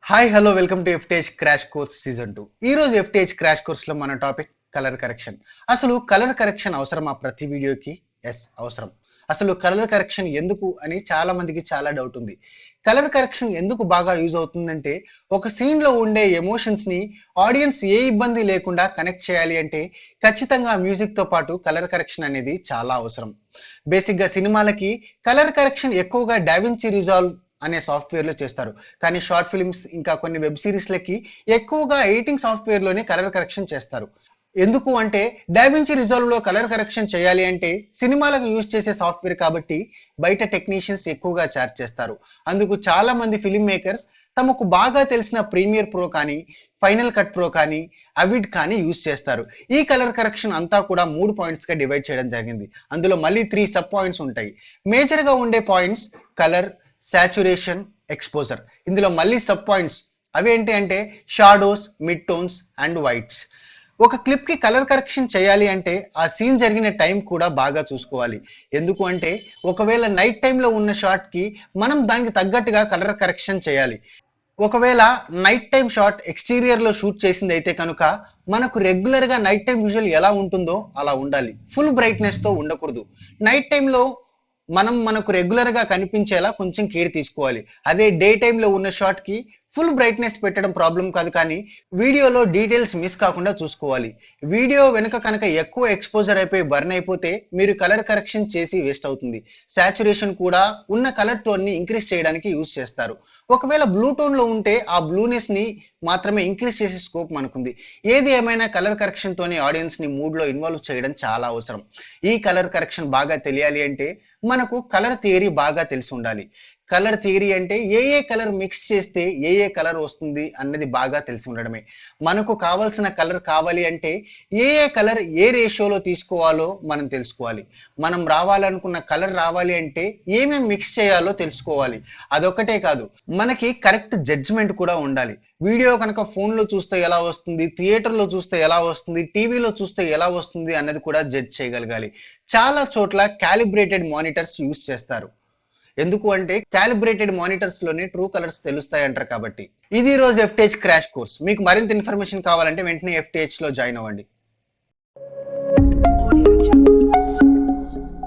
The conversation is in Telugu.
Hi hello welcome to F.T.I.H Crash Course season 2. ఈ రోజు F.T.I.H Crash Course లో మన టాపిక్ కలర్ కరెక్షన్. అసలు కలర్ కరెక్షన్ అవసరమా ప్రతి వీడియోకి? ఎస్, అవసరం. అసలు కలర్ కరెక్షన్ ఎందుకు అని చాలా మందికి చాలా డౌట్ ఉంది. కలర్ కరెక్షన్ ఎందుకు బాగా యూజ్ అవుతుందంటే, ఒక సీన్ లో ఉండే ఎమోషన్స్ ని ఆడియన్స్ ఏ ఇబ్బంది లేకుండా కనెక్ట్ చేయాలి అంటే ఖచ్చితంగా మ్యూజిక్ తో పాటు కలర్ కరెక్షన్ అనేది చాలా అవసరం. బేసిక్ గా సినిమాలకి కలర్ కరెక్షన్ ఎక్కువగా డావిన్సీ రిజాల్వ్ అనే సాఫ్ట్వేర్ లో చేస్తారు. కానీ షార్ట్ ఫిల్మ్స్ ఇంకా కొన్ని వెబ్ సిరీస్లకి ఎక్కువగా ఎడిటింగ్ సాఫ్ట్వేర్ లోనే కలర్ కరెక్షన్ చేస్తారు. ఎందుకు అంటే డావిన్సీ రిజాల్వ్ లో కలర్ కరెక్షన్ చేయాలి అంటే సినిమాలకు యూజ్ చేసే సాఫ్ట్వేర్ కాబట్టి బయట టెక్నీషియన్స్ ఎక్కువగా ఛార్జ్ చేస్తారు. అందుకు చాలా మంది ఫిల్మ్ మేకర్స్ తమకు బాగా తెలిసిన ప్రీమియర్ ప్రో కానీ, ఫైనల్ కట్ ప్రో కానీ, అవిడ్ కానీ యూజ్ చేస్తారు. ఈ కలర్ కరెక్షన్ అంతా కూడా 3 పాయింట్స్ గా డివైడ్ చేయడం జరిగింది. అందులో మళ్ళీ 3 సబ్ పాయింట్స్ ఉంటాయి. మేజర్ గా ఉండే పాయింట్స్ కలర్, సాచురేషన్, ఎక్స్పోజర్. ఇందులో మళ్ళీ సబ్ పాయింట్స్ అవి ఏంటి అంటే shadows, mid tones and whites. ఒక క్లిప్ కి కలర్ కరెక్షన్ చేయాలి అంటే ఆ సీన్ జరిగిన టైం కూడా బాగా చూసుకోవాలి. ఎందుకు అంటే ఒకవేళ నైట్ టైంలో ఉన్న షాట్ కి మనం దానికి తగ్గట్టుగా కలర్ కరెక్షన్ చేయాలి. ఒకవేళ నైట్ టైం షాట్ ఎక్స్టీరియర్ లో షూట్ చేసింది అయితే కనుక మనకు రెగ్యులర్ గా నైట్ టైం విజువల్ ఎలా ఉంటుందో అలా ఉండాలి. ఫుల్ బ్రైట్నెస్ తో ఉండకూడదు. నైట్ టైంలో మనకు రెగ్యులర్ గా కనిపించేలా కొంచెం కేర్ తీసుకోవాలి. అదే డే టైంలో ఉన్న షాట్ కి ఫుల్ బ్రైట్నెస్ పెట్టడం ప్రాబ్లం కాదు, కానీ వీడియోలో డీటెయిల్స్ మిస్ కాకుండా చూసుకోవాలి. వీడియో వెనుక కనుక ఎక్కువ ఎక్స్పోజర్ అయిపోయి బర్న్ అయిపోతే మీరు కలర్ కరెక్షన్ చేసి వేస్ట్ అవుతుంది. సాచురేషన్ కూడా ఉన్న కలర్ టోన్ ని ఇంక్రీజ్ చేయడానికి యూజ్ చేస్తారు. ఒకవేళ బ్లూ టోన్ లో ఉంటే ఆ బ్లూనెస్ ని మాత్రమే ఇంక్రీజ్ చేసే స్కోప్ మనకుంది. ఏది ఏమైనా కలర్ కరెక్షన్ తోని ఆడియన్స్ ని మూడ్ లో ఇన్వాల్వ్ చేయడం చాలా అవసరం. ఈ కలర్ కరెక్షన్ బాగా తెలియాలి అంటే మనకు కలర్ థియరీ బాగా తెలిసి ఉండాలి. కలర్ థియరీ అంటే ఏ కలర్ మిక్స్ చేస్తే ఏ కలర్ వస్తుంది అన్నది బాగా తెలిసి ఉండడమే. మనకు కావాల్సిన కలర్ కావాలి అంటే ఏ కలర్ ఏ రేషియోలో తీసుకోవాలో మనం తెలుసుకోవాలి. మనం రావాలనుకున్న కలర్ రావాలి అంటే ఏమేమి మిక్స్ చేయాలో తెలుసుకోవాలి. అదొక్కటే కాదు, మనకి కరెక్ట్ జడ్జ్మెంట్ కూడా ఉండాలి. వీడియో కనుక ఫోన్లో చూస్తే ఎలా వస్తుంది, థియేటర్లో చూస్తే ఎలా వస్తుంది, టీవీలో చూస్తే ఎలా వస్తుంది అన్నది కూడా జడ్జ్ చేయగలగాలి. చాలా చోట్ల క్యాలిబ్రేటెడ్ మానిటర్స్ యూజ్ చేస్తారు. ఎందుకు అంటే క్యాలిబ్రేటెడ్ మానిటర్స్ లోనే ట్రూ కలర్స్ తెలుస్తాయి అంటారు కాబట్టి. ఇది రోజు F.T.I.H క్రాష్ కోర్స్. మీకు మరింత ఇన్ఫర్మేషన్ కావాలంటే వెంటనే F.T.I.H లో జాయిన్ అవ్వండి.